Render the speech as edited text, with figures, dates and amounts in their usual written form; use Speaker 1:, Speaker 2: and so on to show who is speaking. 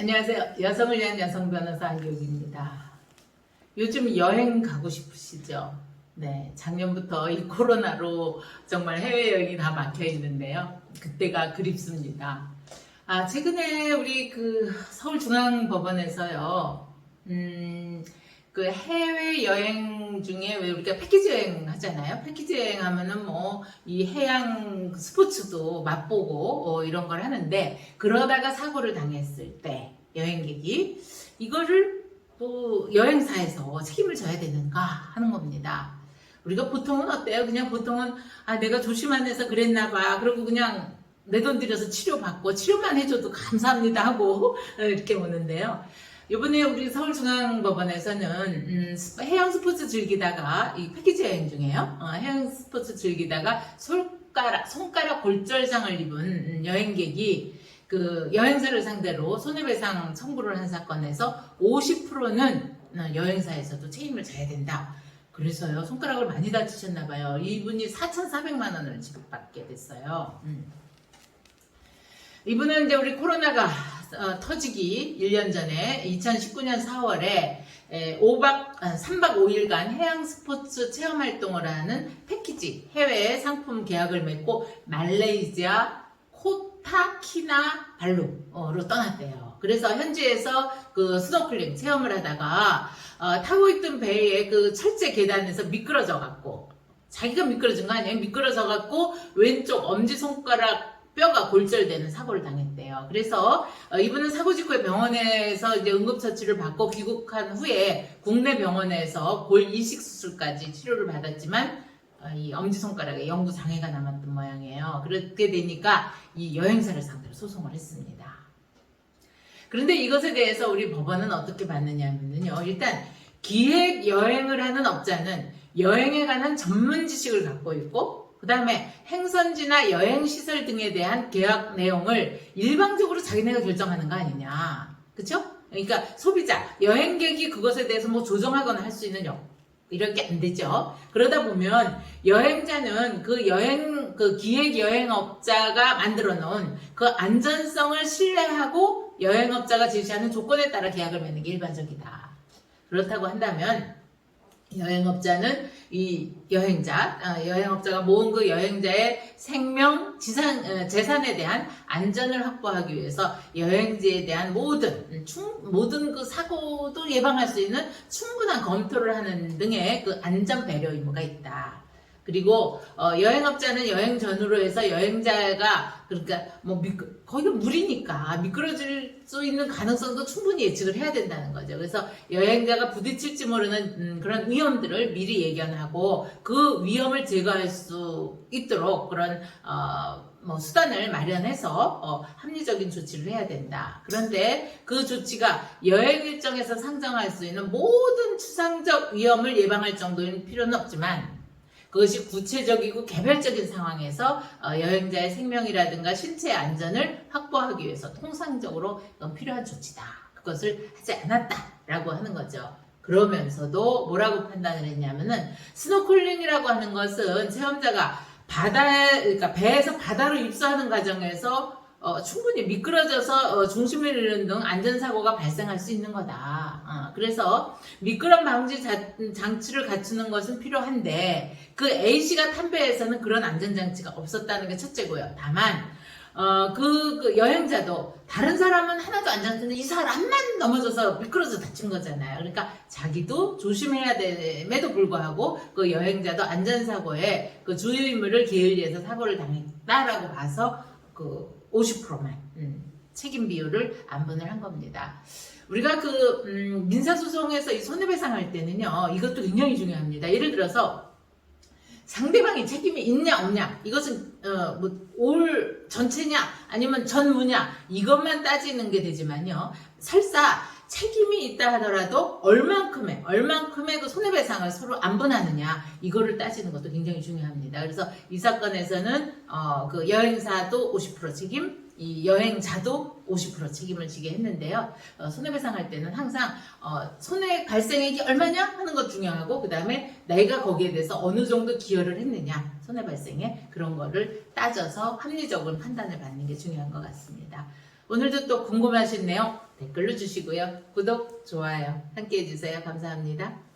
Speaker 1: 안녕하세요. 여성을 위한 여성 변호사 한교육입니다. 요즘 여행 가고 싶으시죠? 네, 작년부터 이 코로나로 정말 해외여행이 다 막혀 있는데요. 그때가 그립습니다. 최근에 우리 서울중앙법원에서요, 그 해외여행 중에 왜 우리가 패키지 여행 하잖아요. 패키지 여행 하면은 이 해양 스포츠도 맛보고 이런 걸 하는데, 그러다가 사고를 당했을 때 여행객이 이거를 또 여행사에서 책임을 져야 되는가 하는 겁니다. 우리가 보통은 어때요? 그냥 보통은 내가 조심 안 해서 그랬나 봐. 그리고 그냥 내 돈 들여서 치료받고 치료만 해줘도 감사합니다 하고 이렇게 오는데요. 이번에 우리 서울중앙법원에서는 해양 스포츠 즐기다가 이 패키지 여행 중에요. 해양 스포츠 즐기다가 손가락 골절상을 입은 여행객이 그 여행사를 상대로 손해배상 청구를 한 사건에서 50%는 여행사에서도 책임을 져야 된다. 그래서요, 손가락을 많이 다치셨나봐요. 이분이 4,400만 원을 지급받게 됐어요. 이분은 이제 우리 코로나가 터지기 1년 전에 2019년 4월에 3박 5일간 해양 스포츠 체험 활동을 하는 패키지 해외 상품 계약을 맺고 말레이시아 코타키나발루로 떠났대요. 그래서 현지에서 그 스노클링 체험을 하다가 타고 있던 배의 그 철제 계단에서 미끄러져갖고, 자기가 미끄러진 거 아니에요? 미끄러져갖고 왼쪽 엄지손가락 뼈가 골절되는 사고를 당했대요. 그래서 이분은 사고 직후에 병원에서 이제 응급처치를 받고 귀국한 후에 국내 병원에서 골 이식 수술까지 치료를 받았지만 이 엄지손가락에 영구 장애가 남았던 모양이에요. 그렇게 되니까 이 여행사를 상대로 소송을 했습니다. 그런데 이것에 대해서 우리 법원은 어떻게 봤느냐면요, 일단 기획 여행을 하는 업자는 여행에 관한 전문 지식을 갖고 있고, 그 다음에 행선지나 여행시설 등에 대한 계약 내용을 일방적으로 자기네가 결정하는 거 아니냐. 그쵸? 그러니까 소비자, 여행객이 그것에 대해서 조정하거나 할 수 있는 이렇게 안 되죠. 그러다 보면 여행자는 그 기획 여행업자가 만들어 놓은 그 안전성을 신뢰하고 여행업자가 제시하는 조건에 따라 계약을 맺는 게 일반적이다. 그렇다고 한다면 여행업자는 이 여행업자가 모은 그 여행자의 생명, 재산에 대한 안전을 확보하기 위해서 여행지에 대한 모든 그 사고도 예방할 수 있는 충분한 검토를 하는 등의 그 안전 배려 의무가 있다. 그리고 여행업자는 여행 전후로 해서 여행자가 그러니까 거기가 물이니까 미끄러질 수 있는 가능성도 충분히 예측을 해야 된다는 거죠. 그래서 여행자가 부딪힐지 모르는 그런 위험들을 미리 예견하고 그 위험을 제거할 수 있도록 그런 수단을 마련해서 합리적인 조치를 해야 된다. 그런데 그 조치가 여행 일정에서 상정할 수 있는 모든 추상적 위험을 예방할 정도인 필요는 없지만, 그것이 구체적이고 개별적인 상황에서 여행자의 생명이라든가 신체의 안전을 확보하기 위해서 통상적으로 필요한 조치다. 그것을 하지 않았다라고 하는 거죠. 그러면서도 뭐라고 판단을 했냐면은, 스노클링이라고 하는 것은 체험자가 그러니까 배에서 바다로 입수하는 과정에서 충분히 미끄러져서 중심을 잃는 등 안전사고가 발생할 수 있는 거다. 그래서 미끄럼 방지 장치를 갖추는 것은 필요한데, 그 A씨가 탄 배에서는 그런 안전장치가 없었다는 게 첫째고요. 다만 그 여행자도 다른 사람은 하나도 안 다쳤는데 이 사람만 넘어져서 미끄러져 다친 거잖아요. 그러니까 자기도 조심해야 됨에도 불구하고 그 여행자도 안전사고에 그 주요 인물을 게을리해서 사고를 당했다라고 봐서 그 50%만 책임 비율을 안분을 한 겁니다. 우리가 민사소송에서 이 손해배상 할 때는요, 이것도 굉장히 중요합니다. 예를 들어서 상대방이 책임이 있냐 없냐, 이것은 올 전체냐 아니면 전무냐, 이것만 따지는 게 되지만요, 설사 책임이 있다 하더라도 얼만큼의 그 손해배상을 서로 안분하느냐, 이거를 따지는 것도 굉장히 중요합니다. 그래서 이 사건에서는 그 여행사도 50% 책임, 이 여행자도 50% 책임을 지게 했는데요. 손해배상 할 때는 항상 손해 발생액이 얼마냐 하는 것 중요하고, 그 다음에 내가 거기에 대해서 어느 정도 기여를 했느냐, 손해 발생에 그런 거를 따져서 합리적인 판단을 받는 게 중요한 것 같습니다. 오늘도 또 궁금하신 내용 댓글로 주시고요. 구독, 좋아요 함께 해주세요. 감사합니다.